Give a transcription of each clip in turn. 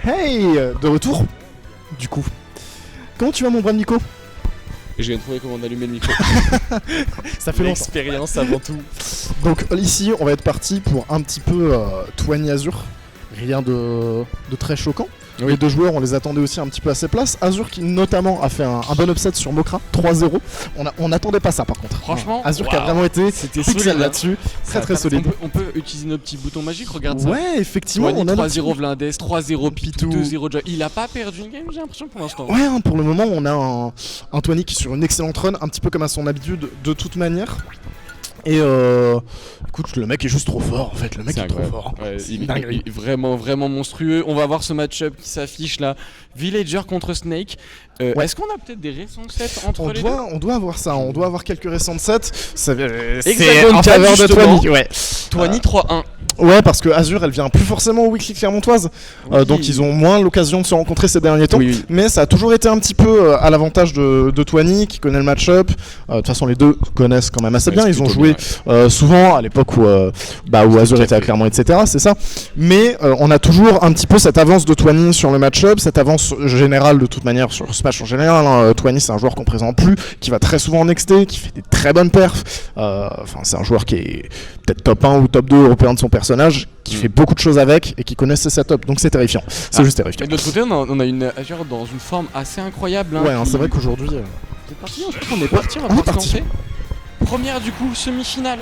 Hey, de retour. Du coup, comment tu vas mon brave Nico? Et je viens de trouver comment allumer le micro. Ça fait longtemps. L'expérience avant tout. Donc ici, on va être parti pour un petit peu Twani Azur. Rien de très choquant. Oui. Les deux joueurs, on les attendait aussi un petit peu à ses places. Azur qui notamment a fait un bon upset sur Mokra, 3-0. On n'attendait pas ça par contre. Franchement, Azur qui a vraiment été c'était pixel solide là-dessus. Très solide. On peut utiliser nos petits boutons magiques, regarde ça. Ouais, effectivement, Twani, on a 3-0 Vlindes, 3-0 Pitou, 2-0 Joy. Il a pas perdu une game, j'ai l'impression pour l'instant. Ouais, hein, pour le moment, on a un Twani qui est sur une excellente run, un petit peu comme à son habitude de toute manière. Et écoute, le mec est juste trop fort en fait, le mec est trop fort. Ouais, il est vraiment monstrueux. On va voir ce match-up qui s'affiche là. Villager contre Snake. Ouais. Est-ce qu'on a peut-être des récents sets entre les deux? On doit avoir ça, on doit avoir quelques récents sets. C'est Hexagone en 4, faveur de justement. Twani. Ouais. Twani 3-1. Ouais, parce que Azur elle vient plus forcément au weekly clermontoise, Oui. donc ils ont moins l'occasion de se rencontrer ces derniers temps. Oui. Mais ça a toujours été un petit peu à l'avantage de Twani qui connaît le match-up. De toute façon, les deux connaissent quand même assez bien. Ils ont joué souvent à l'époque où Azur était à Clermont, etc. C'est ça. Mais on a toujours un petit peu cette avance de Twani sur le match-up, cette avance générale de toute manière sur Smash en général. Hein. Twani, c'est un joueur qu'on présente plus, qui va très souvent en XT, qui fait des très bonnes perfs. C'est un joueur qui est peut-être top 1 ou top 2 européen de son personnage, qui fait beaucoup de choses avec et qui connaît ses setups. Donc c'est terrifiant. C'est juste terrifiant. Et de l'autre côté, on a une Azure dans une forme assez incroyable. Hein, Ouais, c'est vrai qu'aujourd'hui. C'est parti, on est parti, on va peut-être se lancer. Première du coup, semi-finale.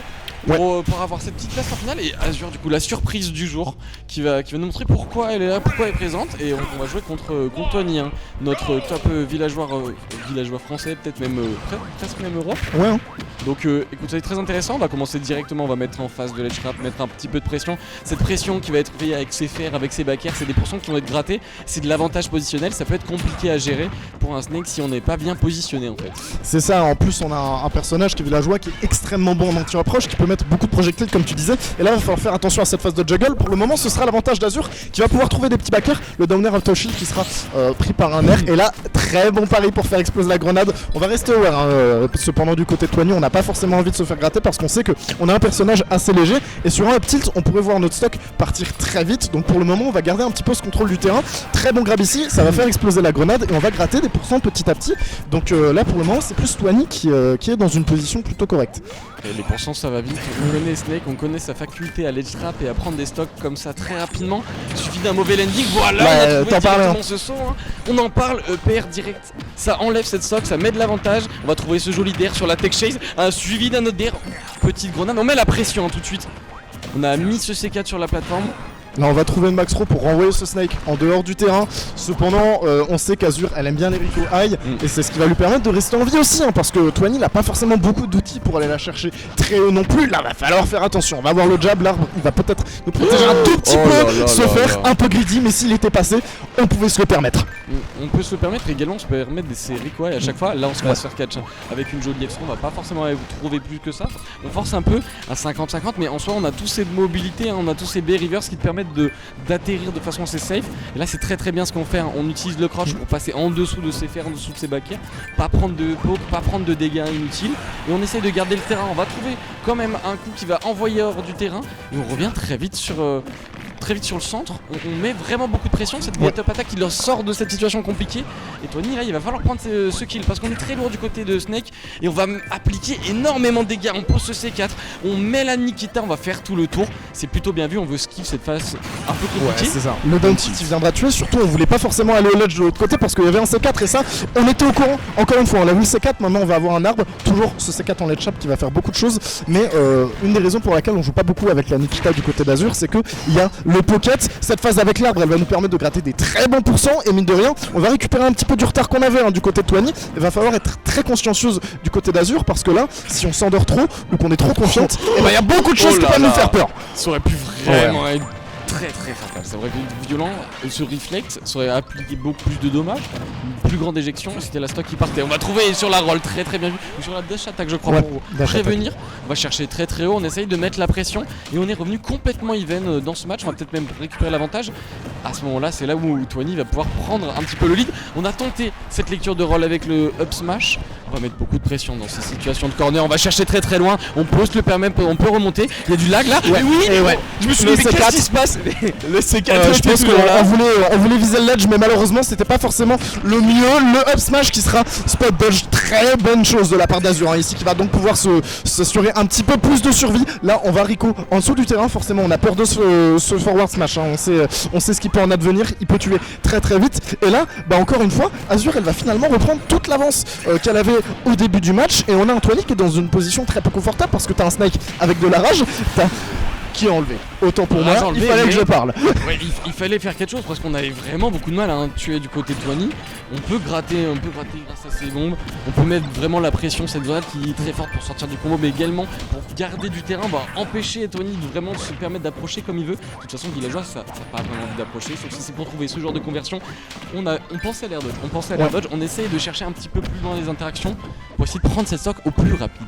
Ouais. Pour avoir cette petite place en finale, et Azure du coup la surprise du jour qui va nous montrer pourquoi elle est là, pourquoi elle est présente, et on va jouer contre Tony, hein, notre top villageois français, peut-être même presque même Europe. Ouais. Hein. Donc écoute, ça va être très intéressant. On va commencer directement, on va mettre en face de l'edge trap, mettre un petit peu de pression. Cette pression qui va être faite avec ses fers, avec ses backers, c'est des pourcents qui vont être grattés. C'est de l'avantage positionnel, ça peut être compliqué à gérer pour un Snake si on n'est pas bien positionné en fait. C'est ça, en plus on a un personnage qui est villageois qui est extrêmement bon en anti-approche, qui peut mettre beaucoup de projectiles comme tu disais. Et là il va falloir faire attention à cette phase de juggle. Pour le moment ce sera l'avantage d'Azur qui va pouvoir trouver des petits backers. Le downer of Toshi qui sera pris par un air. Et là très bon pari pour faire exploser la grenade. On va rester aware hein. Cependant du côté de Twani on n'a pas forcément envie de se faire gratter parce qu'on sait qu'on a un personnage assez léger. Et sur un up tilt on pourrait voir notre stock partir très vite. Donc pour le moment on va garder un petit peu ce contrôle du terrain. Très bon grab ici, ça va faire exploser la grenade et on va gratter des pourcents petit à petit. Donc là pour le moment c'est plus Twani qui est dans une position plutôt correcte. Et les pourcents ça va vite, on connaît Snake, on connaît sa faculté à l'edge trap et à prendre des stocks comme ça très rapidement. Il suffit d'un mauvais landing, voilà, on a trouvé directement ce saut, hein. On en parle, PR direct, ça enlève cette stock, ça met de l'avantage. On va trouver ce joli dair sur la tech chase, suivi d'un autre dair, petite grenade, on met la pression hein, tout de suite. On a mis ce C4 sur la plateforme. Là on va trouver une max throw pour renvoyer ce Snake en dehors du terrain. Cependant on sait qu'Azur elle aime bien les Rico High et c'est ce qui va lui permettre de rester en vie aussi hein, parce que Twani n'a pas forcément beaucoup d'outils pour aller la chercher très haut non plus. Là va falloir faire attention, on va voir le jab, l'arbre il va peut-être nous protéger un tout petit peu, se faire un peu greedy, mais s'il était passé on pouvait se le permettre. On peut se le permettre également, on se permettre ces Rico High à chaque fois. Là on se va se faire catch avec une jolie extra, on va pas forcément trouver plus que ça. On force un peu à 50-50 mais en soi on a tous ces mobilités, hein, on a tous ces B-rivers qui te permettent d'atterrir de façon assez safe. Et là c'est très bien ce qu'on fait, hein. On utilise le crouch pour passer en dessous de ses fers, en dessous de ses backers, pas prendre de poke, pas prendre de dégâts inutiles, et on essaye de garder le terrain. On va trouver quand même un coup qui va envoyer hors du terrain et on revient très vite sur le centre. On met vraiment beaucoup de pression, cette top attaque qui leur sort de cette situation compliquée. Et Tony là il va falloir prendre ce kill parce qu'on est très lourd du côté de Snake et on va appliquer énormément de dégâts. On pose ce C4, on met la Nikita, on va faire tout le tour. C'est plutôt bien vu, on veut skip cette phase un peu compliquée. Ouais, c'est ça. Le down tilt il viendra tuer, surtout on voulait pas forcément aller au ledge de l'autre côté parce qu'il y avait un C4 et ça on était au courant. Encore une fois on a vu le C4, maintenant on va avoir un arbre, toujours ce C4 en ledge trap qui va faire beaucoup de choses. Mais une des raisons pour laquelle on joue pas beaucoup avec la Nikita du côté d'Azur, c'est que il y a le pocket. Cette phase avec l'arbre elle va nous permettre de gratter des très bons pourcents et mine de rien on va récupérer un petit peu du retard qu'on avait hein, du côté de Twani. Il va falloir être très consciencieuse du côté d'Azur parce que là si on s'endort trop ou qu'on est trop confiante, et il y a beaucoup de choses qui peuvent nous faire peur. Ça aurait pu vraiment être très fatal, ça aurait été violent, ce reflect, ça aurait appliqué beaucoup plus de dommages, une plus grande éjection, c'était la stock qui partait. On va trouver sur la roll très bien vu, ou sur la dash attack je crois pour prévenir. On va chercher très haut, on essaye de mettre la pression et on est revenu complètement even dans ce match, on va peut-être même récupérer l'avantage. À ce moment là c'est là où Twani va pouvoir prendre un petit peu le lead. On a tenté cette lecture de roll avec le up smash, on va mettre beaucoup de pression dans ces situations de corner, on va chercher très loin, on peut se le permettre, on peut remonter, il y a du lag là, je me suis dit mais qu'est-ce qui se passe? Le C4 je pense qu'on voulait viser le ledge, mais malheureusement c'était pas forcément le mieux. Le up smash qui sera spot dodge, très bonne chose de la part d'Azur ici, qui va donc pouvoir s'assurer un petit peu plus de survie. Là on va Rico en dessous du terrain, forcément on a peur de ce forward smash, hein. On sait ce qui peut en advenir, il peut tuer très très vite. Et là, encore une fois, Azur elle va finalement reprendre toute l'avance qu'elle avait au début du match. Et on a un Twani qui est dans une position très peu confortable parce que t'as un Snake avec de la rage, qui est enlevé. Autant pour moi, il fallait que je parle. Ouais, il fallait faire quelque chose parce qu'on avait vraiment beaucoup de mal à tuer du côté de Twani. On peut gratter grâce à ces bombes. On peut mettre vraiment la pression, cette grenade qui est très forte pour sortir du combo, mais également pour garder du terrain, empêcher Twani de vraiment se permettre d'approcher comme il veut. De toute façon, Villageois, ça n'a pas vraiment envie d'approcher, sauf si c'est pour trouver ce genre de conversion. On pensait à l'air dodge, on essaye de chercher un petit peu plus dans les interactions pour essayer de prendre cette stock au plus rapide.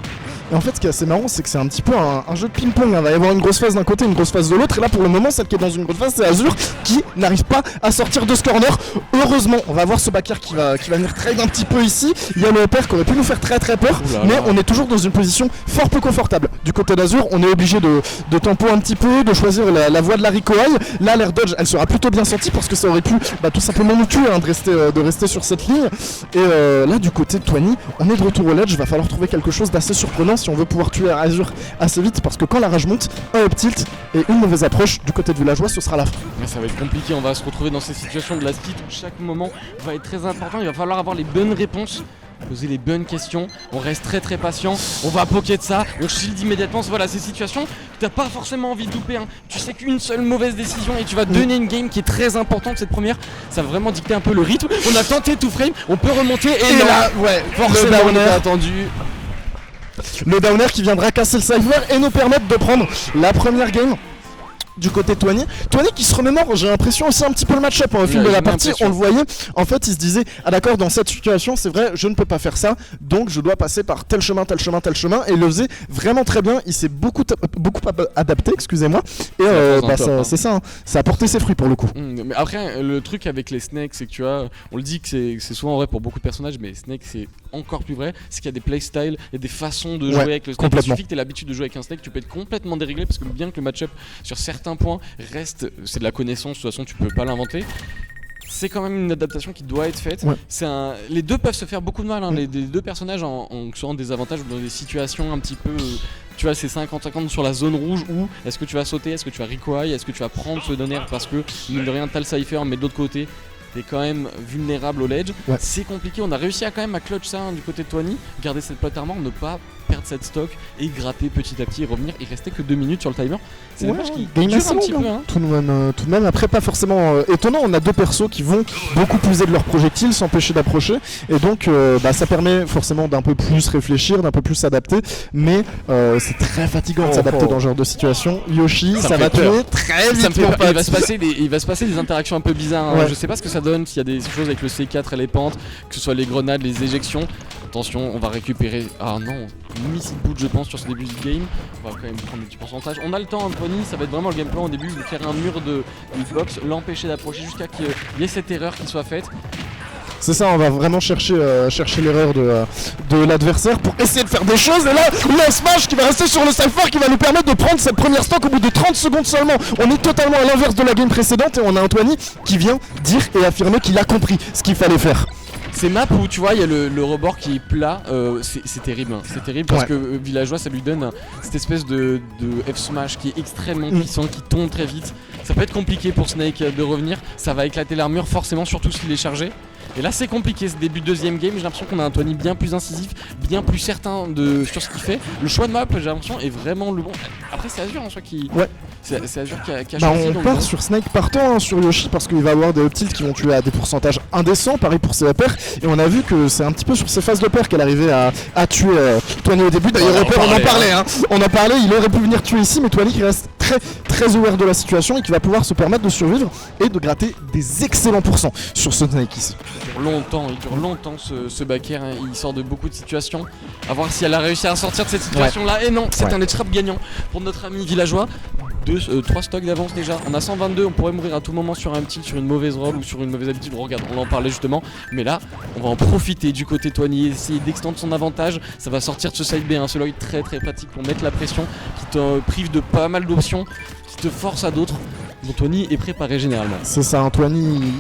Et en fait, ce qui est assez marrant, c'est que c'est un petit peu un jeu de ping-pong. Il va y avoir une grosse phase d'un côté, une grosse phase de l'autre. Et là, pour le moment, celle qui est dans une grosse phase, c'est Azur qui n'arrive pas à sortir de ce corner. Heureusement, on va avoir ce backer qui va venir trade un petit peu ici. Il y a le père qui aurait pu nous faire très très peur. Mais on est toujours dans une position fort peu confortable. Du côté d'Azur, on est obligé de tempo un petit peu, de choisir la voie de la Rico High. Là, l'air dodge, elle sera plutôt bien sentie parce que ça aurait pu tout simplement nous tuer, hein, de rester sur cette ligne. Et là, du côté de Twani, on est de retour au ledge. Va falloir trouver quelque chose d'assez surprenant si on veut pouvoir tuer Azur assez vite, parce que quand la rage monte, un up tilt et une mauvaise approche du côté de Villageois, ce sera la fin. Mais ça va être compliqué, on va se retrouver dans ces situations de la split où chaque moment va être très important. Il va falloir avoir les bonnes réponses, poser les bonnes questions. On reste très très patient, on va poker de ça, on shield immédiatement. Voilà, ces situations, tu n'as pas forcément envie de louper, hein. Tu sais qu'une seule mauvaise décision et tu vas donner une game qui est très importante. Cette première, ça va vraiment dicter un peu le rythme. On a tenté tout frame, on peut remonter et non, là, forcément on a attendu. Le downer qui viendra casser le cypher et nous permettre de prendre la première game du côté de Twani qui se remémore, j'ai l'impression aussi un petit peu le match-up au fil de la partie, on le voyait, en fait il se disait ah d'accord, dans cette situation c'est vrai, je ne peux pas faire ça, donc je dois passer par tel chemin, et il le faisait vraiment très bien, il s'est beaucoup adapté, excusez-moi, et c'est ça, hein. Ça a porté ses fruits pour le coup. Mais après le truc avec les snakes, c'est que tu vois, on le dit que c'est souvent vrai pour beaucoup de personnages, mais snake c'est encore plus vrai, c'est qu'il y a des playstyles, il y a des façons de jouer avec le snake. Il suffit que tu aies l'habitude de jouer avec un snake, tu peux être complètement déréglé, parce que bien que le match-up sur certains points reste, c'est de la connaissance, de toute façon tu peux pas l'inventer. C'est quand même une adaptation qui doit être faite. Les deux peuvent se faire beaucoup de mal, hein. Les deux personnages en soit en désavantage ou dans des situations un petit peu tu vois, c'est 50-50 sur la zone rouge où est-ce que tu vas sauter, est-ce que tu vas recoil, est-ce que tu vas prendre ce donner parce que mine de rien t'as le cypher, mais de l'autre côté t'es quand même vulnérable au ledge. C'est compliqué, on a réussi à quand même à clutch ça, hein, du côté de Twani, garder cette plate armor, ne pas perdre cette stock et gratter petit à petit et revenir. Il restait que 2 minutes sur le timer. C'est un match qui dure un petit peu, hein. Tout de même, après pas forcément étonnant, on a deux persos qui vont beaucoup puiser de leurs projectiles, s'empêcher d'approcher, et donc ça permet forcément d'un peu plus réfléchir, d'un peu plus s'adapter, mais c'est très fatigant de s'adapter dans ce genre de situation. Yoshi, ça va tuer très vite. Il va se passer des interactions un peu bizarres, hein. Je sais pas ce que ça donne, s'il y a des choses avec le C4 et les pentes, que ce soit les grenades, les éjections. Attention, on va récupérer. Ah non, missile boot je pense sur ce début de game. On va quand même prendre des petits pourcentages. On a le temps, Anthony, ça va être vraiment le game plan au début de faire un mur de hitbox, l'empêcher d'approcher jusqu'à qu'il y ait cette erreur qui soit faite. C'est ça, on va vraiment chercher l'erreur de l'adversaire pour essayer de faire des choses. Et là, le smash qui va rester sur le cypher qui va nous permettre de prendre cette première stock au bout de 30 secondes seulement. On est totalement à l'inverse de la game précédente et on a Anthony qui vient dire et affirmer qu'il a compris ce qu'il fallait faire. Ces maps où tu vois il y a le rebord qui est plat, c'est terrible, hein. C'est terrible parce que Villageois ça lui donne cette espèce de F-smash qui est extrêmement puissant, qui tombe très vite. Ça peut être compliqué pour Snake de revenir, ça va éclater l'armure forcément, surtout s'il est chargé. Et là c'est compliqué ce début de deuxième game, j'ai l'impression qu'on a un Tony bien plus incisif, bien plus certain sur ce qu'il fait. Le choix de map j'ai l'impression est vraiment le bon. Après c'est Azur en soi qui... C'est Azur qui a choisi. On part sur Snake partant, hein, sur Yoshi parce qu'il va avoir des up tilts qui vont tuer à des pourcentages indécents, pareil pour ses repères. Et on a vu que c'est un petit peu sur ces phases de paire qu'elle arrivait à tuer Twani au début. D'ailleurs on en parlait, hein. On en parlait, il aurait pu venir tuer ici, mais Twani qui reste très aware de la situation et qui va pouvoir se permettre de survivre et de gratter des excellents pourcents sur ce Snake ici. Il dure longtemps ce backer, hein. Il sort de beaucoup de situations. À voir si elle a réussi à sortir de cette situation là. Et non, c'est un trap gagnant pour notre ami Villageois. 3 stocks d'avance déjà, on a 122, on pourrait mourir à tout moment sur un petit, sur une mauvaise roll ou sur une mauvaise habitude. Regarde, on en parlait justement, mais là on va en profiter du côté Twani, essayer d'extendre son avantage. Ça va sortir de ce side B, hein. Celui-là est très pratique pour mettre la pression, qui te prive de pas mal d'options, qui te force à d'autres. dont Tony est préparé généralement. C'est ça, Antoine,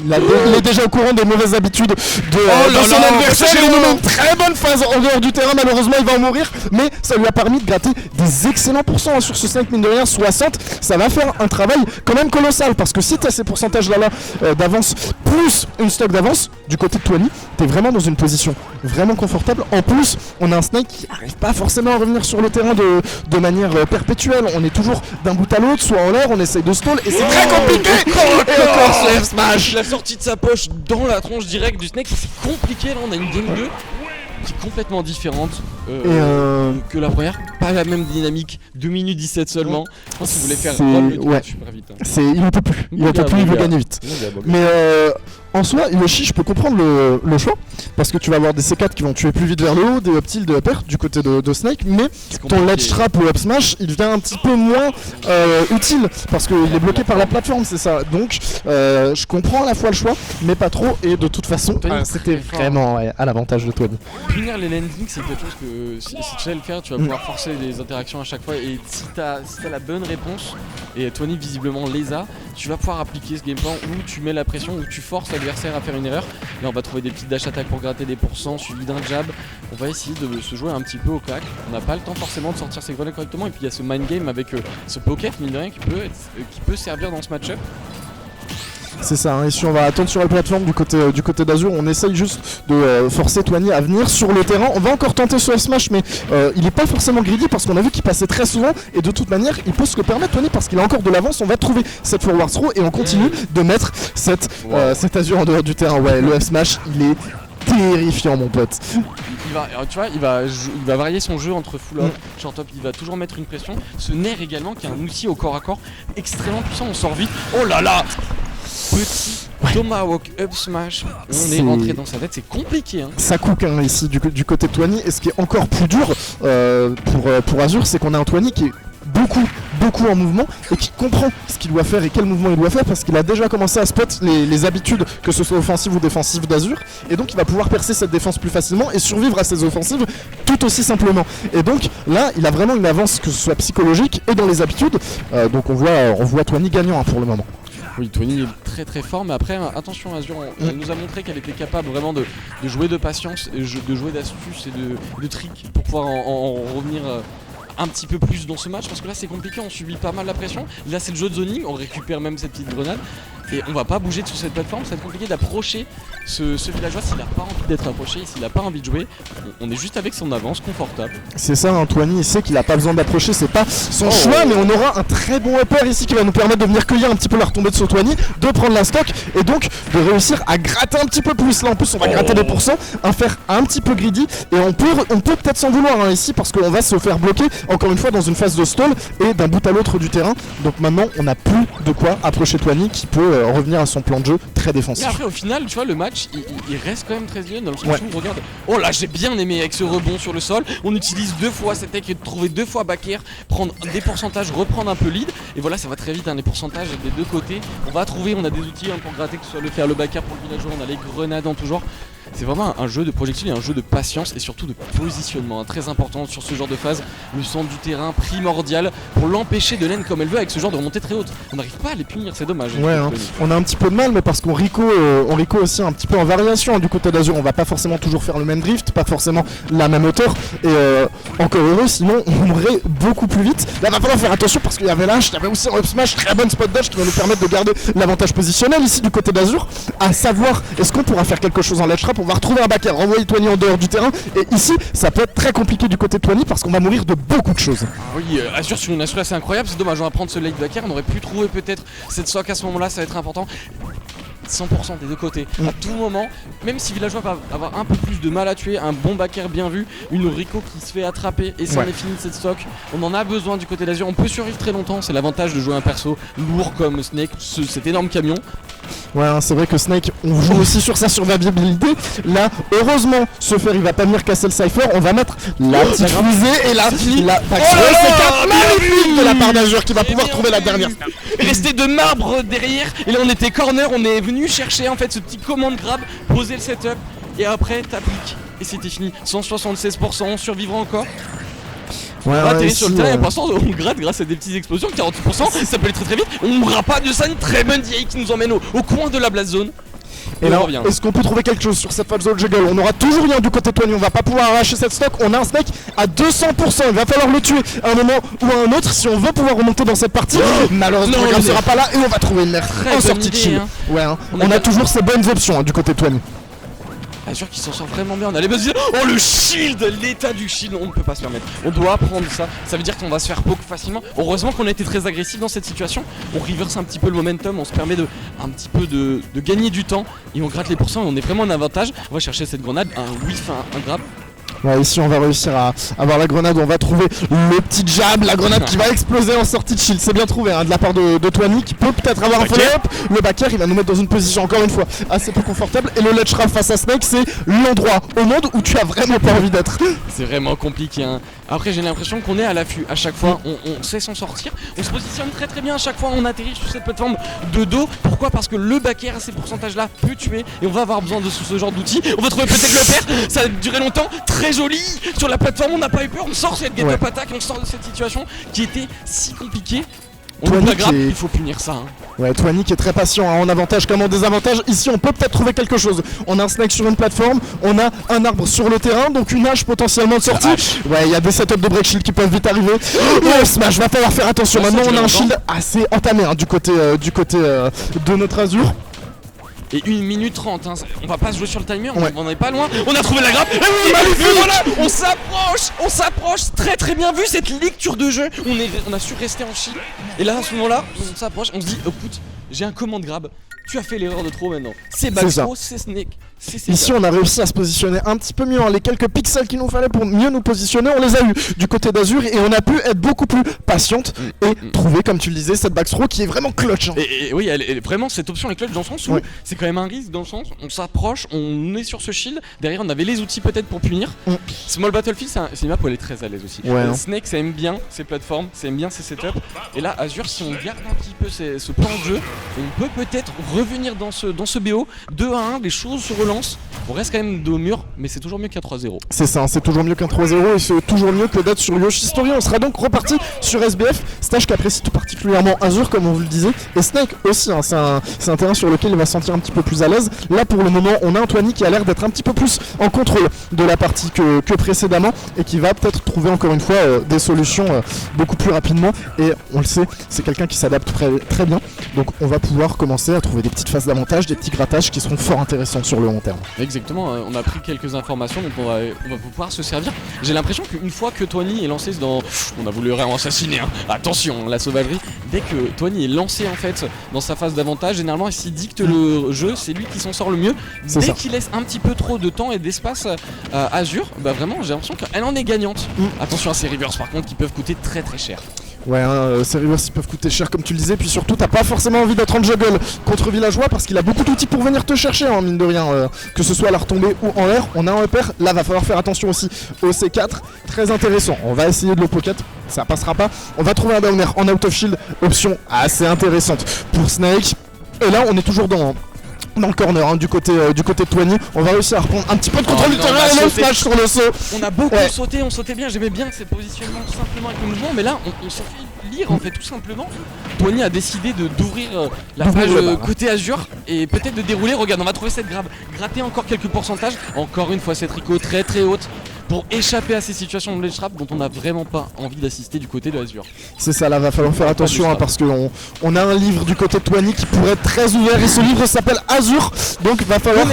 il est déjà au courant des mauvaises habitudes de son adversaire. Il nous met une très bonne phase en dehors du terrain, malheureusement il va en mourir, mais ça lui a permis de gratter des excellents pourcents sur ce 5, mine de rien, 60. Ça va faire un travail quand même colossal, parce que si tu as ces pourcentages là d'avance, plus une stock d'avance, du côté de Tony, tu es vraiment dans une position vraiment confortable. En plus, on a un Snake qui n'arrive pas forcément à revenir sur le terrain de manière perpétuelle. On est toujours d'un bout à l'autre, soit en l'air, on essaye de stall, et c'est très compliqué. Et encore ce F-Smash. La sortie de sa poche dans la tronche directe du Snake, c'est compliqué. Là, on a une game 2 qui est complètement différente que la première. Pas la même dynamique, 2 minutes 17 seulement. Je pense qu'il voulait faire roll le tour super vite. Il ne peut plus, il veut gagner vite. Mais en soi, Yoshi, je peux comprendre le choix, parce que tu vas avoir des C4 qui vont tuer plus vite vers le haut, des up tilt, des up air du côté de Snake, mais ton ledge trap ou up smash, il devient un petit peu moins utile, parce qu'il est bloqué par la plateforme, c'est ça. Donc, je comprends à la fois le choix, mais pas trop, et de toute façon, c'était vraiment à l'avantage de Tony. Punir les landings, c'est quelque chose que si tu sais le faire, tu vas pouvoir forcer les interactions à chaque fois, et si t'as la bonne réponse, et Tony visiblement les a, tu vas pouvoir appliquer ce game plan où tu mets la pression, où tu forces l'adversaire à faire une erreur. Là on va trouver des petites dash attaques pour gratter des pourcents suivi d'un jab. On va essayer de se jouer un petit peu au clac. On n'a pas le temps forcément de sortir ses grenades correctement, et puis il y a ce mind game avec ce pocket mine de rien qui peut servir dans ce match-up. C'est ça, hein. Et si on va attendre sur la plateforme du côté d'Azur, on essaye juste de forcer Tony à venir sur le terrain. On va encore tenter ce F-Smash, mais il n'est pas forcément greedy, parce qu'on a vu qu'il passait très souvent, et de toute manière il peut se le permettre, Tony, parce qu'il a encore de l'avance. On va trouver cette forward throw et on continue de mettre cet Azur en dehors du terrain. Ouais, le F-Smash il est terrifiant, mon pote. Il va varier son jeu entre full up, short up, il va toujours mettre une pression. Ce Nair également qui est un outil au corps à corps extrêmement puissant, on sort vite. Oh là là, petit Tomahawk up smash, on est rentré dans sa tête, c'est compliqué, hein. Ça cook, hein, ici du côté de Tony, et ce qui est encore plus dur pour Azur, c'est qu'on a un Tony qui est beaucoup en mouvement, et qui comprend ce qu'il doit faire et quel mouvement il doit faire, parce qu'il a déjà commencé à spot les habitudes, que ce soit offensive ou défensive d'Azur, et donc il va pouvoir percer cette défense plus facilement et survivre à ses offensives tout aussi simplement. Et donc là il a vraiment une avance, que ce soit psychologique et dans les habitudes, donc on voit Tony gagnant, hein, pour le moment. Oui, Tony est très fort, mais après attention, Azur, elle nous a montré qu'elle était capable vraiment de jouer de patience, de jouer d'astuces et de tricks pour pouvoir en revenir un petit peu plus dans ce match, parce que là c'est compliqué, on subit pas mal la pression. Là c'est le jeu de zoning, on récupère même cette petite grenade et on va pas bouger de sur cette plateforme. Ça va être compliqué d'approcher ce villageois s'il a pas envie d'être approché, s'il a pas envie de jouer. On est juste avec son avance confortable. C'est ça, Antoine, il sait qu'il a pas besoin d'approcher, c'est pas son choix, mais on aura un très bon upper ici qui va nous permettre de venir cueillir un petit peu la retombée de Sotwani, de prendre la stock et donc de réussir à gratter un petit peu plus. Là en plus on va gratter des pourcents, à faire un petit peu greedy, et on peut peut-être s'en vouloir, hein, ici, parce qu'on va se faire bloquer encore une fois dans une phase de stall et d'un bout à l'autre du terrain. Donc maintenant on n'a plus de quoi approcher Twani, qui peut revenir à son plan de jeu très défensif. Et après au final tu vois le match il reste quand même très bien dans le sens où regarde, oh là j'ai bien aimé avec ce rebond sur le sol, on utilise 2 fois cette tech et trouver 2 fois back air, prendre des pourcentages, reprendre un peu lead, et voilà ça va très vite, hein, les pourcentages des deux côtés. On va trouver, on a des outils, hein, pour gratter, que ce soit le faire le back air pour le villageois, on a les grenades en tout genre. C'est vraiment un jeu de projectiles et un jeu de patience et surtout de positionnement, hein, très important sur ce genre de phase. Le centre du terrain primordial pour l'empêcher de lane comme elle veut avec ce genre de remontée très haute. On n'arrive pas à les punir, c'est dommage. Ouais, hein. On a un petit peu de mal, mais parce qu'on Rico aussi un petit peu en variation, hein, du côté d'Azur. On va pas forcément toujours faire le même drift, pas forcément la même hauteur, et encore heureux, sinon on mourrait beaucoup plus vite. Là va falloir faire attention parce qu'il y avait l'âge, il y avait aussi un up smash, très bonne spot dodge qui va nous permettre de garder l'avantage positionnel ici du côté d'Azur. À savoir, est-ce qu'on pourra faire quelque chose en ledge trap? On va retrouver un back air, renvoyer Twani en dehors du terrain, et ici ça peut être très compliqué du côté de Twani parce qu'on va mourir de beaucoup de choses. Oui, Azur sur une assure assez incroyable, c'est dommage, on va prendre ce late back air, on aurait pu trouver peut-être cette stock à ce moment-là, ça va être important. 100% des deux côtés, à tout moment, même si Villageois va avoir un peu plus de mal à tuer, un bon back air bien vu, une Rico qui se fait attraper et ça en est fini de cette stock. On en a besoin du côté d'Azur, on peut survivre très longtemps, c'est l'avantage de jouer un perso lourd comme Snake, cet énorme camion. Ouais, hein, c'est vrai que Snake, on joue aussi sur sa survivabilité. Là, heureusement, ce fer il va pas venir casser le Cypher, on va mettre la petite fusée et la c'est magnifique de la part d'Azur qui va pouvoir trouver la dernière. Resté de marbre derrière, et là on était corner, on est venu chercher en fait ce petit command grab, poser le setup et après t'appliques et c'était fini. 176%, on survivra encore. On va atterrir ici, sur le terrain et pour l'instant on gratte grâce à des petites explosions, 48%, ça peut aller très très vite. On rapa de ça une très bonne DI qui nous emmène au coin de la blast zone. Et là, est-ce qu'on peut trouver quelque chose sur cette phase de juggle? On aura toujours rien du côté de Tony, on va pas pouvoir arracher cette stock. On a un Snake à 200%, il va falloir le tuer à un moment ou à un autre si on veut pouvoir remonter dans cette partie. Malheureusement, il ne sera pas là et on va trouver une merde en sortie de shield. Ouais, on a toujours ces bonnes options du côté de Tony. Azur qui s'en sort vraiment bien, on a les buzz. Oh le shield, l'état du shield, on ne peut pas se permettre. On doit prendre ça, ça veut dire qu'on va se faire poke facilement. Heureusement qu'on a été très agressif dans cette situation. On reverse un petit peu le momentum, on se permet un petit peu de gagner du temps. Et on gratte les pourcents et on est vraiment en avantage. On va chercher cette grenade, un whiff, un grab. Ouais, ici on va réussir à avoir la grenade, on va trouver le petit jab, la grenade qui va exploser en sortie de shield. C'est bien trouvé de la part de Tony qui peut peut-être avoir un follow-up. Le backer il va nous mettre dans une position encore une fois assez peu confortable. Et le ledge trap face à Snake, c'est l'endroit au monde où tu as vraiment pas envie d'être. C'est vraiment compliqué Après j'ai l'impression qu'on est à l'affût à chaque fois, on sait s'en sortir. On se positionne très très bien à chaque fois, on atterrit sur cette plateforme de dos. Pourquoi? Parce que le backer à ces pourcentages là peut tuer et on va avoir besoin de ce genre d'outils. On va trouver peut-être le père, ça va durer longtemps, très joli. Sur la plateforme on n'a pas eu peur, on sort cette get-up attack, on sort de cette situation qui était si compliquée. On la grappe, il faut punir ça. Ouais, Tony qui est très patient, en avantage comme en désavantage. Ici on peut peut-être trouver quelque chose. On a un Snake sur une plateforme, on a un arbre sur le terrain, donc une hache potentiellement de sortie. Ouais, il y a des setups de break shield qui peuvent vite arriver. Oh smash, va falloir faire attention. Maintenant on a un shield assez entamé du côté de notre Azur. Et 1 minute 30, on va pas se jouer sur le timer, on est pas loin. On a trouvé la grappe. Et oui, voilà, on s'approche, très très bien vu cette lecture de jeu. On a su rester en shield. Et là à ce moment-là, on s'approche, on se dit, écoute, j'ai un command grab. Tu as fait l'erreur de trop maintenant. C'est Backstro, c'est Snake. Ici on a réussi à se positionner un petit peu mieux, les quelques pixels qu'il nous fallait pour mieux nous positionner, on les a eu du côté d'Azur et on a pu être beaucoup plus patiente et trouver, comme tu le disais, cette backthrow qui est vraiment clutch. Et oui, vraiment cette option est clutch dans le sens où c'est quand même un risque, dans le sens on s'approche, on est sur ce shield, derrière on avait les outils peut-être pour punir. Small Battlefield c'est une map où elle est très à l'aise aussi. Snake ça aime bien ses plateformes, ça aime bien ses setups, et là Azur si on garde un petit peu ce plan de jeu, on peut peut-être revenir dans ce BO 2 à 1, les choses se relancent. On reste quand même dos au mur, mais c'est toujours mieux qu'un 3-0. C'est ça, c'est toujours mieux qu'un 3-0 et c'est toujours mieux que d'être sur Yoshi Story. On sera donc reparti sur SBF, stage qu'apprécie tout particulièrement Azur comme on vous le disait, et Snake aussi, c'est un terrain sur lequel il va se sentir un petit peu plus à l'aise. Là pour le moment on a un Tony qui a l'air d'être un petit peu plus en contrôle de la partie que précédemment et qui va peut-être trouver encore une fois des solutions beaucoup plus rapidement, et on le sait, c'est quelqu'un qui s'adapte très bien, donc on va pouvoir commencer à trouver des petites phases d'avantage, des petits grattages qui seront fort intéressants sur le long terme. Exactement, on a pris quelques informations donc on va pouvoir se servir. J'ai l'impression qu'une fois que Tony est lancé dans... On a voulu vraiment assassiner, attention la sauvagerie. Dès que Tony est lancé en fait dans sa phase d'avantage, généralement s'il dicte le jeu, c'est lui qui s'en sort le mieux. Dès qu'il laisse un petit peu trop de temps et d'espace à Azur, bah vraiment j'ai l'impression qu'elle en est gagnante. Attention à ces reverse par contre qui peuvent coûter très très cher. Ouais, ces reverse ils peuvent coûter cher comme tu le disais, puis surtout t'as pas forcément envie d'être en juggle contre Villageois parce qu'il a beaucoup d'outils pour venir te chercher, mine de rien, que ce soit à la retombée ou en l'air. On a un repère, là va falloir faire attention aussi au C4, très intéressant. On va essayer de le pocket, ça passera pas. On va trouver un downer en out of shield, option assez intéressante pour Snake. Et là on est toujours dans le corner du côté de Tony. On va réussir à reprendre un petit peu de contrôle du terrain et le smash sur le saut. On a beaucoup sauté, on sautait bien, j'aimais bien ces positionnements tout simplement avec le mouvement, mais là on s'est fait lire en fait tout simplement. Tony a décidé d'ouvrir la page côté Azur et peut-être de dérouler. Regarde, on va trouver cette grab, gratter encore quelques pourcentages, encore une fois cette Rico très très haute pour échapper à ces situations de ledge trap dont on n'a vraiment pas envie d'assister du côté de Azur. C'est ça, là va falloir faire attention parce qu'on a un livre du côté de Tony qui pourrait être très ouvert et ce livre s'appelle Azur, donc va falloir...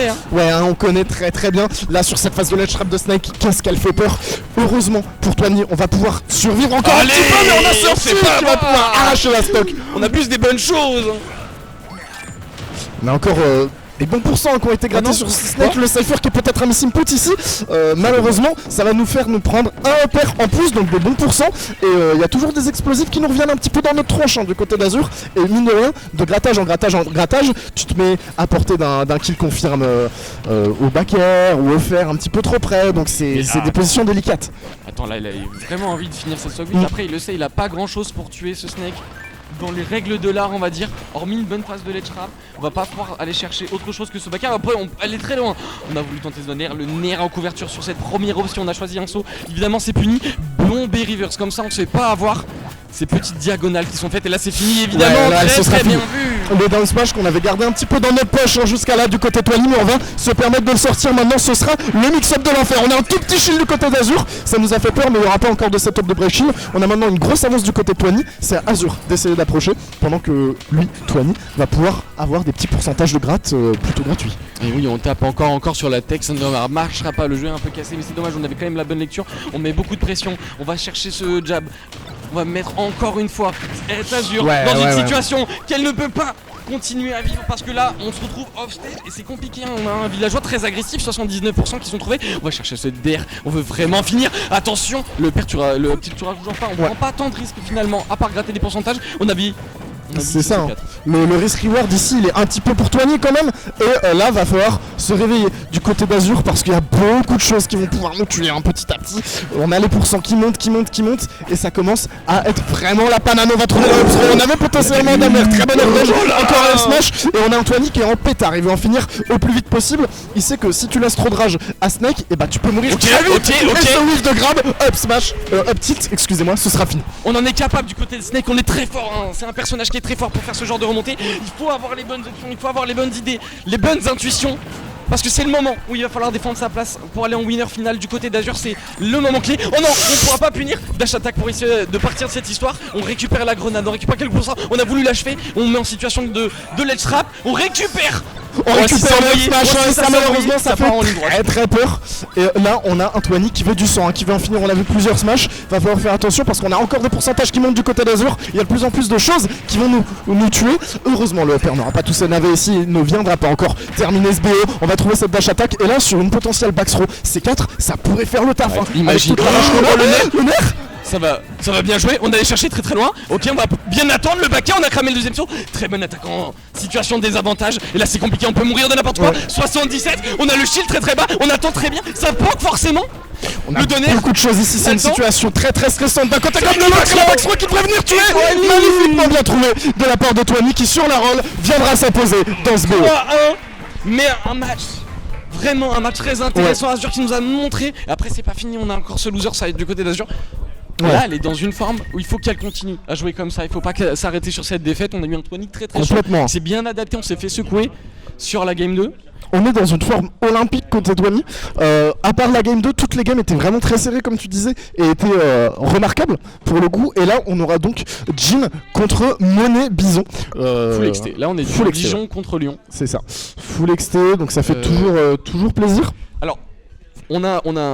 on connaît très très bien. Là sur cette phase de ledge trap de Snake, qu'est-ce qu'elle fait peur. Heureusement pour Tony, on va pouvoir survivre encore un petit peu, mais on a sorti qui va pouvoir arracher la stock. On a plus des bonnes choses. On a encore... des bons pourcents qui ont été grattés sur Snake, le Cypher qui est peut-être un missing put ici. Malheureusement, ça va nous faire nous prendre un pair en plus, donc de bons pourcents. Et il y a toujours des explosifs qui nous reviennent un petit peu dans notre tronche du côté d'Azur. Et mine de rien, de grattage en grattage en grattage, tu te mets à portée d'un kill confirme au backer ou au fer un petit peu trop près. Donc c'est des positions délicates. Attends, là il a vraiment envie de finir cette stock. Après, il le sait, il a pas grand chose pour tuer ce Snake. Dans les règles de l'art on va dire, hormis une bonne phase de ledge trap, on va pas pouvoir aller chercher autre chose que ce backer. Après elle est très loin, on a voulu tenter le nerf en couverture sur cette première option, on a choisi un saut, évidemment c'est puni. longs B-reverse, comme ça on ne se fait pas avoir ces petites diagonales qui sont faites. Et là c'est fini évidemment, Ouais, là, ce sera très fini. bien vu. Le down smash qu'on avait gardé un petit peu dans notre poche jusqu'à là du côté de Twani, mais on va se permettre de le sortir maintenant. Ce sera le mix-up de l'enfer. On a un tout petit shield du côté d'Azur, ça nous a fait peur, mais il n'y aura pas encore de setup de break shield. On a maintenant une grosse avance du côté de Twani. C'est à Azur d'essayer d'approcher, pendant que lui, Twani, va pouvoir avoir des petits pourcentages de gratte plutôt gratuits. Et oui, on tape encore sur la tech, ça ne marchera pas. Le jeu est un peu cassé, mais c'est dommage, on avait quand même la bonne lecture. On met beaucoup de pression, on va chercher ce jab. On va mettre encore une fois Azur dans une situation qu'elle ne peut pas continuer à vivre, parce que là on se retrouve off stage et c'est compliqué. On a un villageois très agressif, 79% qui sont trouvés. On va chercher ce DR, on veut vraiment finir. Attention, le petit tueur toujours pas, on prend pas tant de risques finalement, à part gratter des pourcentages. On a vu. C'est ça, hein. Le risk reward ici il est un petit peu pour Twani quand même. Et là va falloir se réveiller du côté d'Azur, parce qu'il y a beaucoup de choses qui vont pouvoir nous tuer petit à petit. On a les pourcents qui montent, et ça commence à être vraiment la panane. On va trouver la option. On avait potentiellement Damer, très bonne ornage, encore un smash. Et on a un Twani qui est en pétard, il veut en finir au plus vite possible. Il sait que si tu laisses trop de rage à Snake, et bah tu peux mourir très vite. Et ce whiff de grab, up smash, up tilt, excusez-moi, ce sera fini. On en est capable du côté de Snake, on est très fort, hein. C'est un personnage qui est très fort pour faire ce genre de remontée. Il faut avoir les bonnes options, il faut avoir les bonnes idées, les bonnes intuitions, parce que c'est le moment où il va falloir défendre sa place pour aller en winner final du côté d'Azur. C'est le moment clé. Oh non, on ne pourra pas punir dash attack pour essayer de partir de cette histoire. On récupère la grenade, on récupère quelques pourcents. On a voulu l'achever, on met en situation de ledge trap, on récupère. On récupère le smash, ça malheureusement ça fait part en ligne droite. très peur. Et là on a un Twani qui veut du sang, qui veut en finir. On a vu plusieurs smash, va falloir faire attention parce qu'on a encore des pourcentages qui montent du côté d'Azur. Il y a de plus en plus de choses qui vont nous tuer. Heureusement le upper n'aura pas tous ses navets ici, il ne viendra pas encore terminer ce BO. On va trouver cette dash attack, et là sur une potentielle back throw C4, ça pourrait faire le taf. Imagine le nerf. Ça va bien jouer, on allait chercher très loin. Ok, on va bien attendre le baquet, on a cramé le deuxième saut. Très bon attaque en situation de désavantage. Et là c'est compliqué, on peut mourir de n'importe quoi. 77, on a le shield très bas, on attend très bien. Ça poke forcément. On a beaucoup de choses ici, c'est une situation très stressante. D'un côté comme de l'autre, la back throw qui devrait venir tuer. Magnifiquement bien trouvé de la part de Twani, qui sur la roll viendra s'imposer dans ce BO. 3-1, mais un match. Vraiment un match très intéressant. Azur qui nous a montré. Après c'est pas fini, on a encore ce loser, ça va être du côté d'Azur. Là elle est dans une forme où il faut qu'elle continue à jouer comme ça, il faut pas s'arrêter sur cette défaite. On a eu un Twani très chaud, c'est bien adapté, on s'est fait secouer sur la game 2. On est dans une forme olympique côté Twani. À part la game 2, toutes les games étaient vraiment très serrées comme tu disais, et étaient remarquables pour le coup. Et là on aura donc Jin contre Monet Bison. Full XT, là on est full Dijon contre Lyon. C'est ça, full XT, donc ça fait toujours plaisir. Alors on a